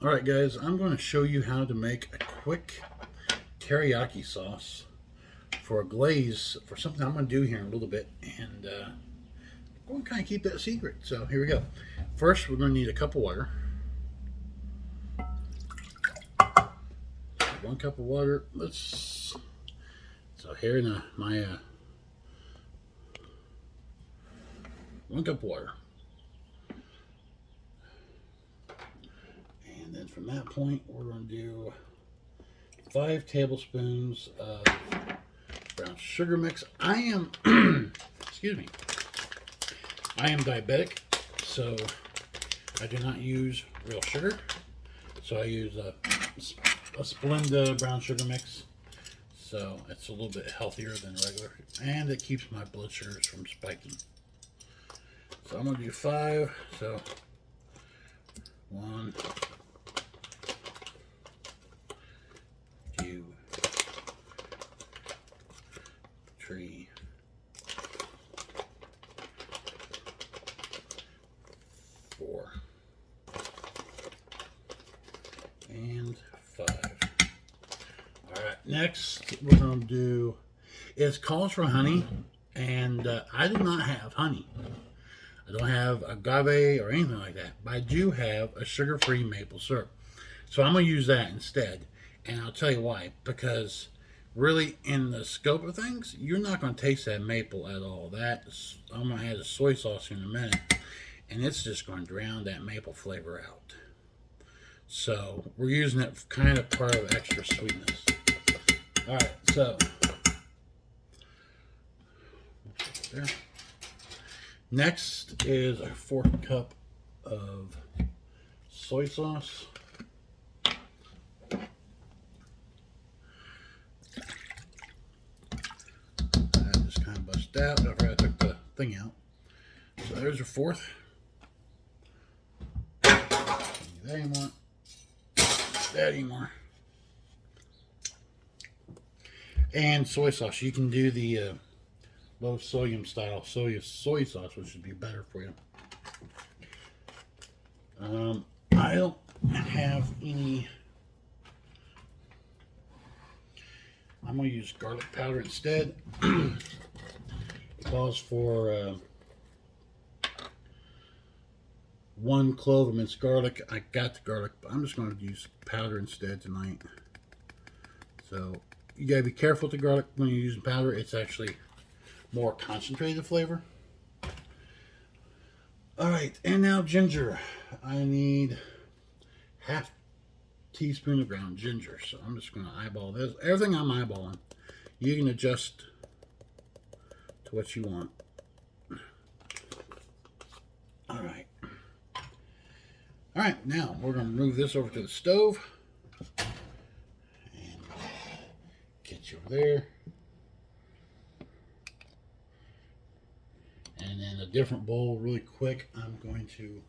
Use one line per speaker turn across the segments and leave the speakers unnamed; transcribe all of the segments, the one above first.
Alright guys, I'm going to show you how to make a quick teriyaki sauce for a glaze for something I'm going to do here in a little bit, and I'm going to kind of keep that secret. So here we go. First we're going to need a cup of water. 1 cup of water. So here in my 1 cup of water. And then from that point, we're going to do 5 tablespoons of brown sugar mix. I am, excuse me, I am diabetic, so I do not use real sugar. So I use a Splenda brown sugar mix. So it's a little bit healthier than regular, and it keeps my blood sugars from spiking. So I'm going to do 5. So 1, 2, 3, 4, and 5. All right, next we're going to do is calls for honey, and I do not have honey. I don't have agave or anything like that, but I do have a sugar-free maple syrup. So I'm going to use that instead, and I'll tell you why. Because really, in the scope of things, you're not going to taste that maple at all. I'm going to add a soy sauce in a minute, and it's just going to drown that maple flavor out. So we're using it kind of part of extra sweetness. All right, so there. Next is a 4th cup of soy sauce. That just kind of bust out after I took the thing out. So there's your 4th. That anymore. That anymore. And soy sauce. You can do the low sodium style soy sauce, which would be better for you. I don't have any. I'm going to use garlic powder instead. It calls for 1 clove of minced garlic. I got the garlic, but I'm just going to use powder instead tonight. So you got to be careful with the garlic when you're using powder. It's actually more concentrated flavor. Alright, and now ginger. I need 1/2 teaspoon of ground ginger. So I'm just going to eyeball this. Everything I'm eyeballing, you can adjust to what you want. Alright. Alright, now we're going to move this over to the stove. And get you over there. And then a different bowl, really quick, I'm going to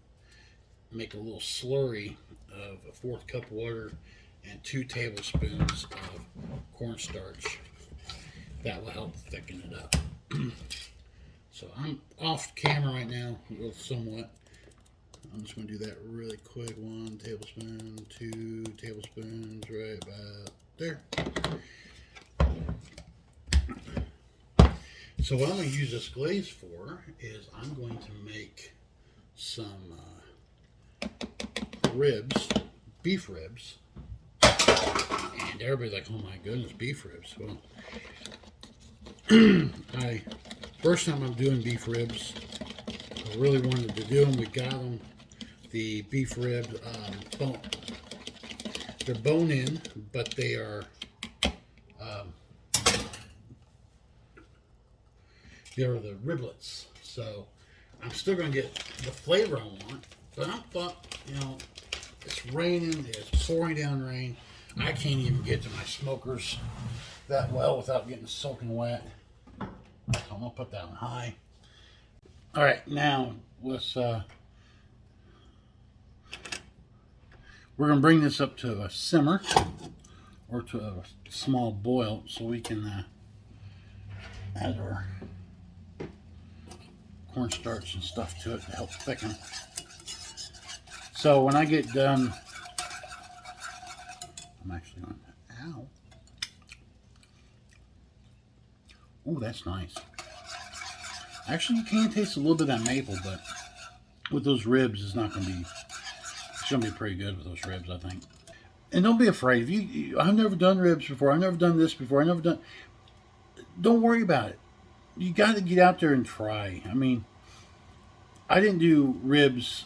make a little slurry of a 1/4 cup of water and 2 tablespoons of cornstarch. That will help thicken it up. So I'm off camera right now, somewhat. I'm just going to do that really quick. 1 tablespoon, 2 tablespoons, right about there. So what I'm going to use this glaze for is I'm going to make some ribs, beef ribs. And everybody's like, oh my goodness, beef ribs. Well, first time I'm doing beef ribs, I really wanted to do them. We got them. The beef ribs, they're bone in, but they are they're the riblets. So I'm still going to get the flavor I want, but I thought, it's raining, it's pouring down rain. I can't even get to my smokers that well without getting soaking wet. So I'm going to put that on high. All right, now let's we're going to bring this up to a simmer or to a small boil so we can add our cornstarch and stuff to it to help thicken. So when I get done I'm actually on. Ow. Ooh, that's nice. Actually, you can taste a little bit of that maple, but with those ribs, it's not going to be. It's going to be pretty good with those ribs, I think. And don't be afraid. I've never done ribs before. I've never done this before. I've never done. Don't worry about it. You got to get out there and try. I mean, I didn't do ribs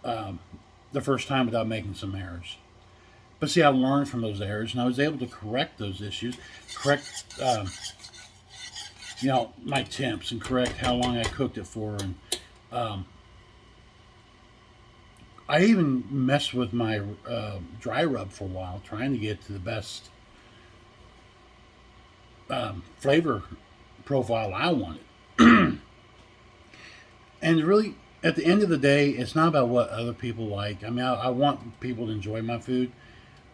the first time without making some errors. But see, I learned from those errors, and I was able to correct those issues, correct, my temps, and correct how long I cooked it for. And I even messed with my dry rub for a while, trying to get to the best flavor profile I wanted. And really, at the end of the day, it's not about what other people like. I mean, I want people to enjoy my food.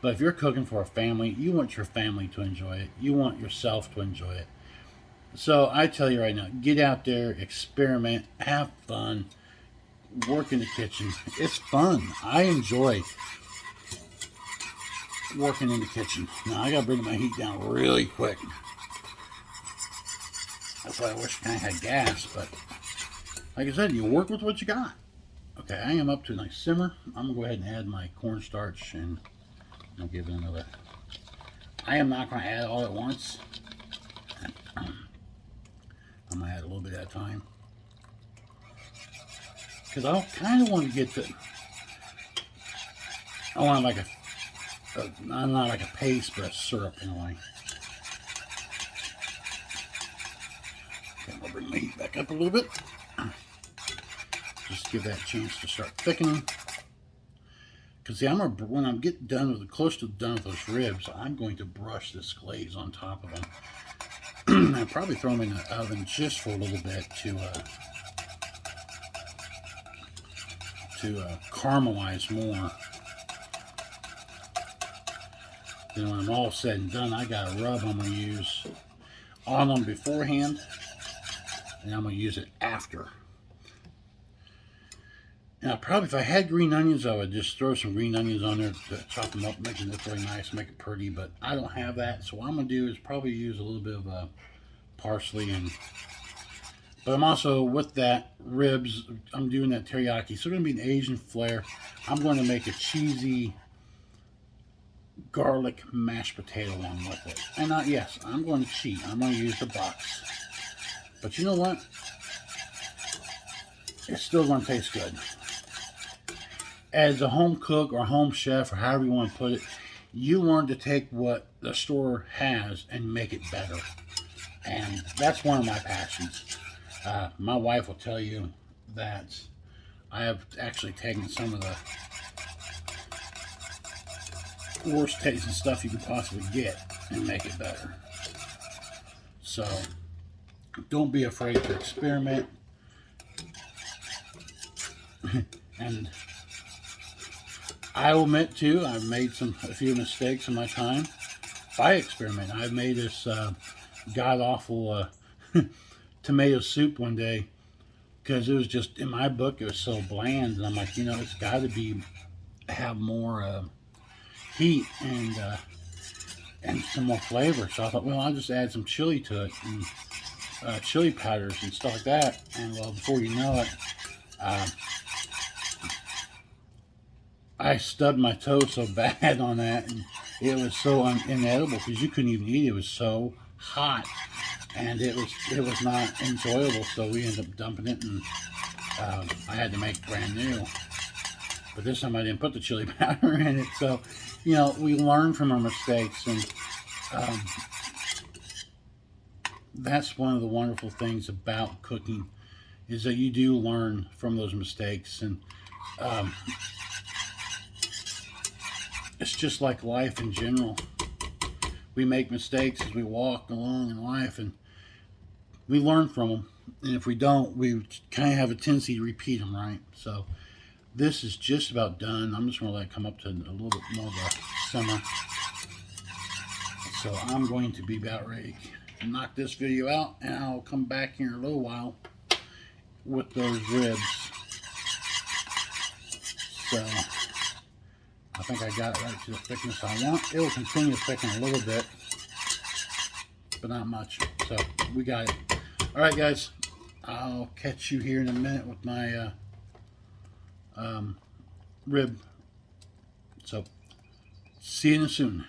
But if you're cooking for a family, you want your family to enjoy it. You want yourself to enjoy it. So I tell you right now, get out there, experiment, have fun, work in the kitchen. It's fun. I enjoy working in the kitchen. Now I gotta bring my heat down really quick. That's why I wish I had gas, but like I said, you work with what you got. Okay, I am up to a nice simmer. I'm gonna go ahead and add my cornstarch, and I'll give it another. I am not gonna add all at once. I'm gonna add a little bit at a time, because I kind of want to get the. I want like I'm not like a paste, but a syrup in a way. Okay, I'll bring my heat back up a little bit. Just give that a chance to start thickening. Because see, when I'm getting done with close to done with those ribs, I'm going to brush this glaze on top of them. I'll probably throw them in the oven just for a little bit to caramelize more. Then when I'm all said and done, I got a rub I'm going to use on them beforehand, and I'm going to use it after. Now, probably if I had green onions, I would just throw some green onions on there to chop them up, make it look really nice, make it pretty. But I don't have that, so what I'm going to do is probably use a little bit of parsley. But I'm also, with that ribs, I'm doing that teriyaki. So it's going to be an Asian flair. I'm going to make a cheesy garlic mashed potato along with it. And yes, I'm going to cheat. I'm going to use the box. But you know what? It's still going to taste good. As a home cook or home chef, or however you want to put it, you learn to take what the store has and make it better. And that's one of my passions. My wife will tell you that I have actually taken some of the worst tasting stuff you could possibly get and make it better. So don't be afraid to experiment. And I will admit too, I've made a few mistakes in my time by experiment. I've made this god awful tomato soup one day because it was just, in my book, it was so bland, and I'm like, it's got to have more heat and some more flavor. So I thought, well, I'll just add some chili to it, and chili powders and stuff like that. And well, before you know it, I stubbed my toe so bad on that, and it was so inedible because you couldn't even eat it. It was so hot, and it was not enjoyable. So we ended up dumping it, and I had to make brand new. But this time I didn't put the chili powder in it. So, we learn from our mistakes, and that's one of the wonderful things about cooking, is that you do learn from those mistakes. And it's just like life in general. We make mistakes as we walk along in life, and we learn from them. And if we don't, we kind of have a tendency to repeat them, right? So this is just about done. I'm just going to let it come up to a little bit more of a simmer. So I'm going to be about ready to knock this video out, and I'll come back here in a little while with those ribs. So I think I got it right to the thickness I want. It will continue to thicken a little bit, but not much. So we got it. All right, guys. I'll catch you here in a minute with my rib. So see you soon.